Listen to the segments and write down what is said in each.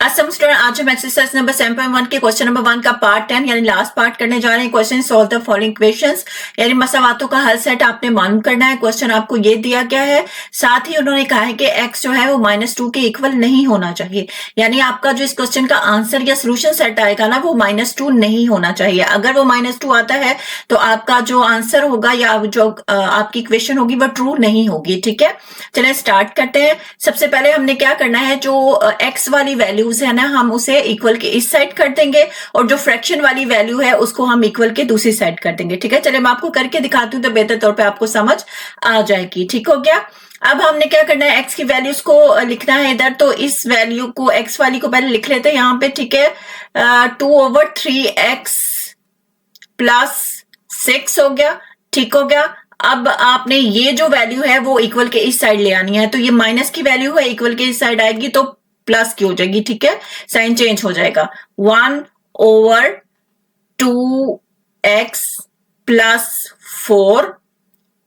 Assam student, आज हम exercise number 7.1 के क्वेश्चन नंबर 1 का पार्ट 10 यानी लास्ट पार्ट करने जा रहे हैं। Question solve the following equations यानी मसावातों का हल सेट आपने मालूम करना है। क्वेश्चन आपको ये दिया गया है, साथ ही उन्होंने कहा है कि x जो है वो -2 के इक्वल नहीं होना चाहिए, यानी आपका जो इस क्वेश्चन का आंसर या सोल्यूशन सेट आएगा ना वो -2 नहीं होना चाहिए। अगर वो -2 आता है तो आपका जो आंसर होगा या जो आपकी इक्वेशन होगी वो ट्रू नहीं होगी। ठीक है, चलिए स्टार्ट करते हैं। सबसे पहले हमने क्या करना है, जो x वाली वैल्यूज है ना हम उसे इक्वल के इस साइड कर देंगे और जो फ्रैक्शन वाली वैल्यू है उसको हम इक्वल के दूसरी साइड कर देंगे। ठीक है, चलिए मैं आपको करके दिखाती हूँ तो बेहतर तौर पे आपको समझ आ जाएगी। ठीक हो गया। अब हमने क्या करना है, x की वैल्यूज को लिखना है इधर, तो इस वैल्यू को x वाली को पहले लिख लेते हैं यहाँ पे। ठीक है, 2/3x प्लस 6 हो गया। ठीक हो गया। अब आपने ये जो वैल्यू है वो इक्वल के इस साइड ले आनी है, तो ये माइनस की वैल्यू है, इक्वल के इस साइड आएगी तो प्लस की हो जाएगी। ठीक है, साइन चेंज हो जाएगा। 1/2x plus 4।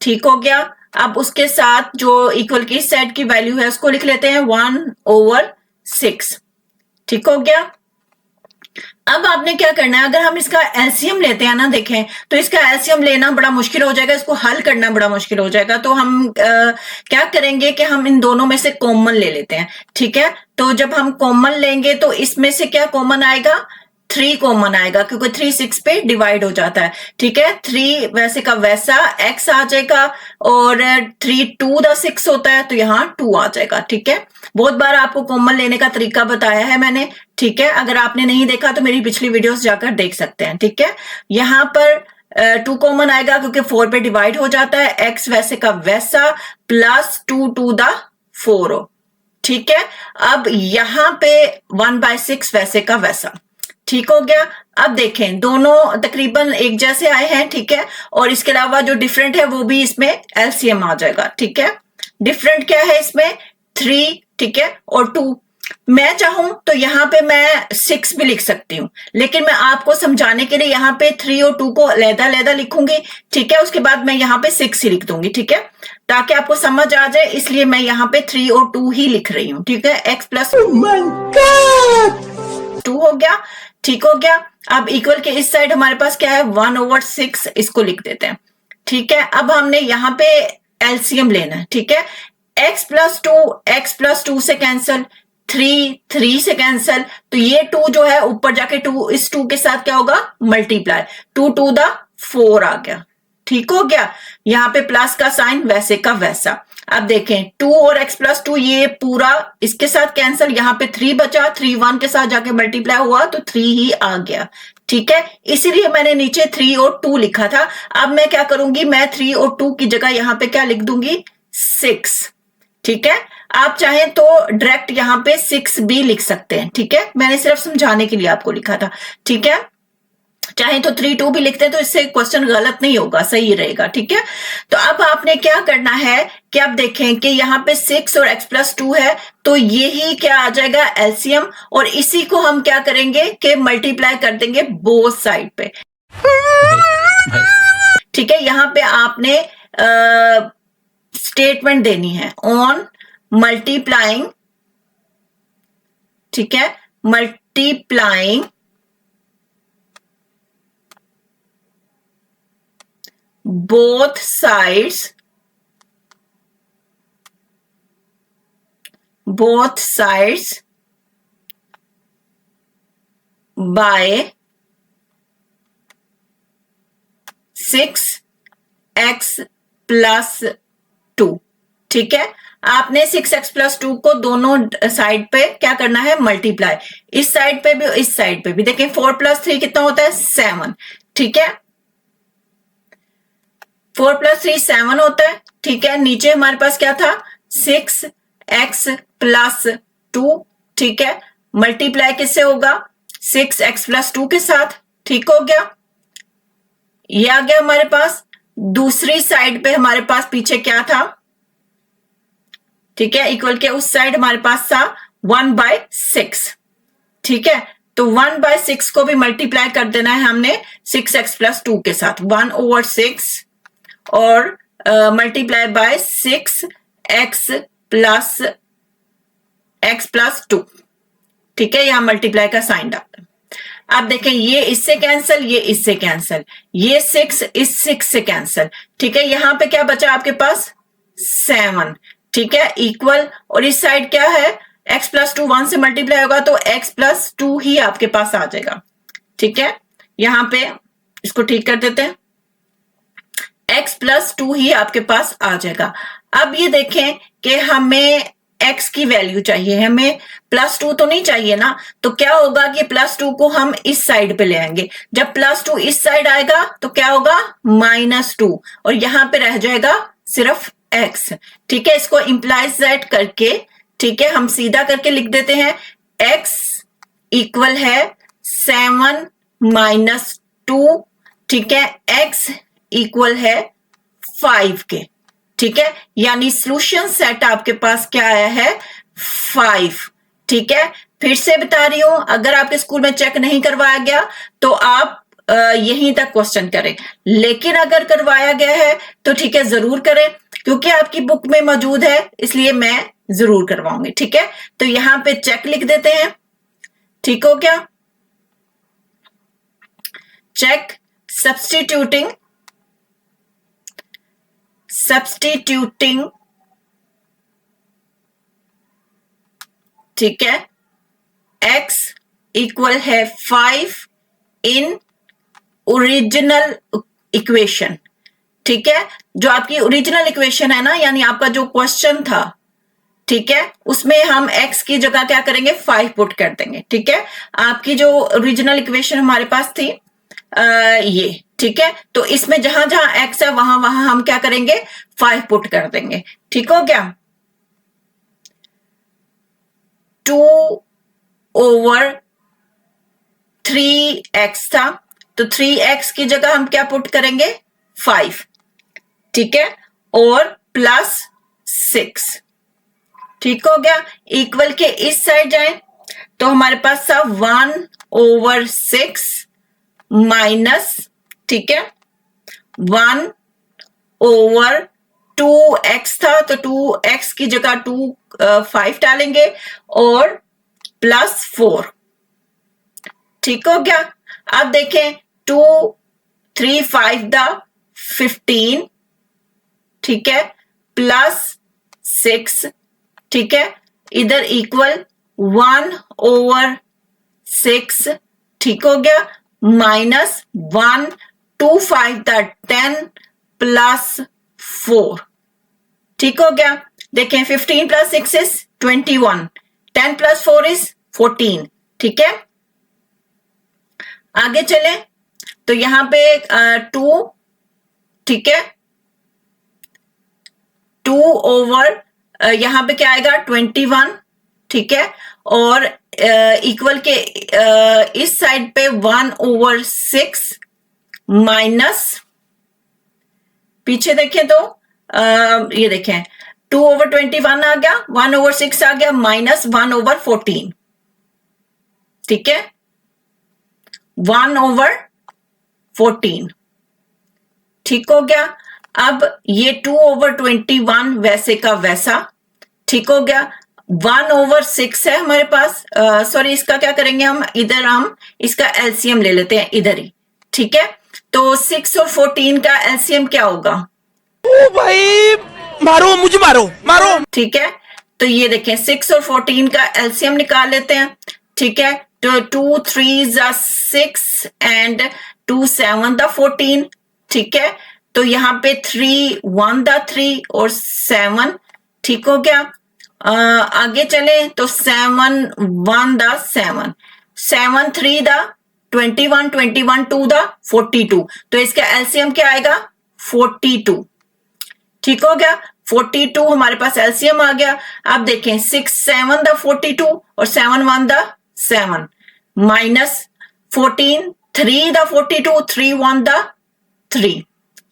ठीक हो गया। अब उसके साथ जो इक्वल की इस साइड की वैल्यू है उसको लिख लेते हैं 1/6। ठीक हो गया। अब आपने क्या करना है, अगर हम इसका एलसीएम लेते हैं ना, देखें तो इसका एलसीएम लेना बड़ा मुश्किल हो जाएगा, इसको हल करना बड़ा मुश्किल हो जाएगा। तो हम क्या करेंगे कि हम इन दोनों में से कॉमन ले लेते हैं। ठीक है, तो जब हम कॉमन लेंगे तो इसमें से क्या कॉमन आएगा, 3 कॉमन आएगा, क्योंकि 3 6 पे डिवाइड हो जाता है। ठीक है, 3 वैसे का वैसा x आ जाएगा और 3 2 द 6 होता है तो यहाँ 2 आ जाएगा। ठीक है, बहुत बार आपको कॉमन लेने का तरीका बताया है मैंने। ठीक है, अगर आपने नहीं देखा तो मेरी पिछली वीडियोस जाकर देख सकते हैं। ठीक है, यहाँ पर 2 कॉमन आएगा क्योंकि 4 पे डिवाइड हो जाता है, x वैसे का वैसा प्लस 2 2 द 4 हो। ठीक है, अब यहाँ पे 1/6 वैसे का वैसा। ठीक हो गया। अब देखें दोनों तकरीबन एक जैसे आए हैं। ठीक है, और इसके अलावा जो डिफरेंट है वो भी इसमें एलसीएम आ जाएगा। ठीक है, डिफरेंट क्या है इसमें, 3। ठीक है, और 2। मैं चाहूं तो यहाँ पे मैं 6 भी लिख सकती हूँ, लेकिन मैं आपको समझाने के लिए यहाँ पे 3 और 2 को अलग-अलग लिखूंगी। ठीक है, उसके बाद मैं यहाँ पे 6 ही लिख दूंगी। ठीक है, ताकि आपको समझ आ जाए, इसलिए मैं यहाँ पे 3 और 2 ही लिख रही हूँ। ठीक है, x प्लस 2 हो गया। ठीक हो गया। अब इक्वल के इस साइड हमारे पास क्या है, 1/6, इसको लिख देते हैं। ठीक है, अब हमने यहाँ पे एलसीएम लेना है। ठीक है, x प्लस 2 से कैंसल, 3 से कैंसल, तो ये 2 जो है ऊपर जाके 2 इस 2 के साथ क्या होगा, मल्टीप्लाई, 2 2 द 4 आ गया। ठीक हो गया। यहाँ पे प्लस का साइन वैसे का वैसा। अब देखें 2 और x प्लस 2 ये पूरा इसके साथ कैंसल, यहाँ पे 3 बचा, 3 1 के साथ जाके मल्टीप्लाई हुआ तो 3 ही आ गया। ठीक है, इसीलिए मैंने नीचे 3 और 2 लिखा था। अब मैं क्या करूंगी, मैं 3 और 2 की जगह यहाँ पे क्या लिख दूंगी, 6। ठीक है, आप चाहें तो डायरेक्ट यहाँ पे 6 भी लिख सकते हैं। ठीक है, मैंने सिर्फ समझाने के लिए आपको लिखा था। ठीक है, चाहे तो 3 2 भी लिखते हैं तो इससे क्वेश्चन गलत नहीं होगा, सही रहेगा। ठीक है, तो अब आपने क्या करना है कि आप देखें कि यहाँ पे 6 और x प्लस 2 है, तो यही क्या आ जाएगा, एलसीएम, और इसी को हम क्या करेंगे कि मल्टीप्लाई कर देंगे बोथ साइड पे। ठीक है, यहाँ पे आपने स्टेटमेंट देनी है ऑन मल्टीप्लाइंग। ठीक है, multiplying both sides by 6x plus 2। ठीक है, आपने 6x प्लस 2 को दोनों साइड पे क्या करना है, मल्टीप्लाई, इस साइड पे भी इस साइड पे भी। देखें 4 प्लस 3 कितना होता है, 7। ठीक है, 4 प्लस 3 7 होता है। ठीक है, नीचे हमारे पास क्या था, 6x प्लस 2। ठीक है, मल्टीप्लाई किससे होगा, 6x प्लस 2 के साथ। ठीक हो गया, ये आ गया हमारे पास। दूसरी साइड पे हमारे पास पीछे क्या था, ठीक है, इक्वल के उस साइड हमारे पास था 1/6। ठीक है, तो 1/6 को भी मल्टीप्लाई कर देना है हमने 6x प्लस 2 के साथ, 1/6 और मल्टीप्लाई बाय 6x प्लस 2। ठीक है, यहां मल्टीप्लाई का साइन डालते हैं। अब देखें ये इससे कैंसिल, ये इससे कैंसिल, ये 6 इस 6 से कैंसिल, ठीक है। यहां पे क्या बचा आपके पास 7, ठीक है, इक्वल, और इस साइड क्या है x प्लस 2 1 से मल्टीप्लाई होगा तो x प्लस 2 ही आपके पास आ जाएगा, ठीक है। यहां पे इसको ठीक कर देते हैं, x प्लस 2 ही आपके पास आ जाएगा। अब ये देखें कि हमें x की वैल्यू चाहिए, हमें प्लस 2 तो नहीं चाहिए ना, तो क्या होगा कि प्लस 2 को हम इस साइड पे ले आएंगे। जब प्लस 2 इस साइड आएगा तो क्या होगा -2, और यहां पे रह जाएगा सिर्फ x, ठीक है। इसको इंप्लाइज दैट करके, ठीक है, हम सीधा करके लिख देते हैं x इक्वल है 7 - 2, ठीक है, x इक्वल है 5 के, ठीक है। यानी सॉल्यूशन सेट आपके पास क्या आया है 5, ठीक है। फिर से बता रही हूं, अगर आपके स्कूल में चेक नहीं करवाया गया तो आप यहीं तक क्वेश्चन करें, लेकिन अगर करवाया गया है तो ठीक है जरूर करें, क्योंकि आपकी बुक में मौजूद है, इसलिए मैं जरूर करवाऊंगी, ठीक है। तो यहां पे चेक लिख देते हैं, ठीक हो क्या। चेक सब्स्टिट्यूटिंग ठीक है, x इक्वल है 5 इन ओरिजिनल इक्वेशन, ठीक है। जो आपकी ओरिजिनल इक्वेशन है ना, यानी आपका जो क्वेश्चन था, ठीक है, उसमें हम x की जगह क्या करेंगे 5 पुट कर देंगे, ठीक है। आपकी जो ओरिजिनल इक्वेशन हमारे पास थी ये, ठीक है, तो इसमें जहां जहां x है वहां वहां हम क्या करेंगे 5 पुट कर देंगे, ठीक हो गया। 2/3x था, तो 3x की जगह हम क्या पुट करेंगे 5, ठीक है, और प्लस 6, ठीक हो गया। इक्वल के इस साइड जाएं तो हमारे पास था 1/6 माइनस, ठीक है, 1/2x था, तो 2x की जगह 5 डालेंगे और प्लस 4, ठीक हो गया। अब देखें 2 3 5 15, ठीक है, प्लस 6, ठीक है, इधर इक्वल 1/6, ठीक हो गया, माइनस 1 2 5 10 प्लस 4, ठीक हो गया। देखें 15 प्लस 6 इज 21, 10 प्लस 4 इज 14, ठीक है। आगे चलें तो यहां पे 2, ठीक है, 2/, यहां पे क्या आएगा 21, ठीक है, और इक्वल के इस साइड पे 1/6 माइनस, पीछे देखें तो ये देखें 2/21 आ गया, 1/6 आ गया, माइनस 1/14, ठीक है, 1/14, ठीक हो गया। अब ये 2/21 वैसे का वैसा, ठीक हो गया। 1/6 है हमारे पास, सॉरी इसका क्या करेंगे हम, इधर हम इसका एलसीएम ले लेते हैं इधर ही, ठीक है। तो 6 और 14 का एलसीएम क्या होगा, ओ भाई मारो मुझे, मारो, ठीक है। तो ये देखें 6 और 14 का एलसीएम निकाल लेते हैं, ठीक है। तो 2 3 6 एंड 2 7 14, ठीक है। तो यहाँ पे 3 1 3 और 7, ठीक हो गया। आगे चले तो 7 1 7, 7 3 21 21 2 42, तो इसका एलसीएम क्या आएगा 42, ठीक हो गया। 42 हमारे पास एलसीएम आ गया। अब देखें 6 7 42 और 7 1 7, माइनस 14 3 42 3 1 3,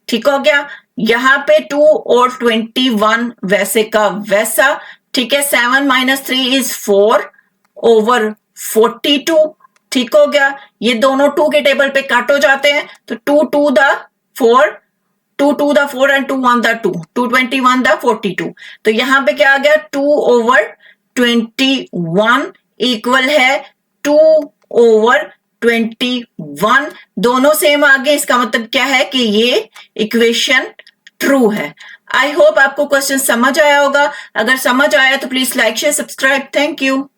ठीक हो गया। यहां पे 2 और 21 वैसे का वैसा, ठीक है। 7 - 3 इज 4/42, ठीक हो गया। ये दोनों 2 के टेबल पे कट हो जाते हैं, तो 2 2 4, 2 2 4 एंड 2 1 2, 221 42, तो यहां पे क्या आ गया 2/21 इक्वल है 2/21। दोनों सेम आ गए, इसका मतलब क्या है कि ये इक्वेशन ट्रू है। आई होप आपको क्वेश्चन समझ आया होगा। अगर समझ आया तो please like share subscribe. Thank you.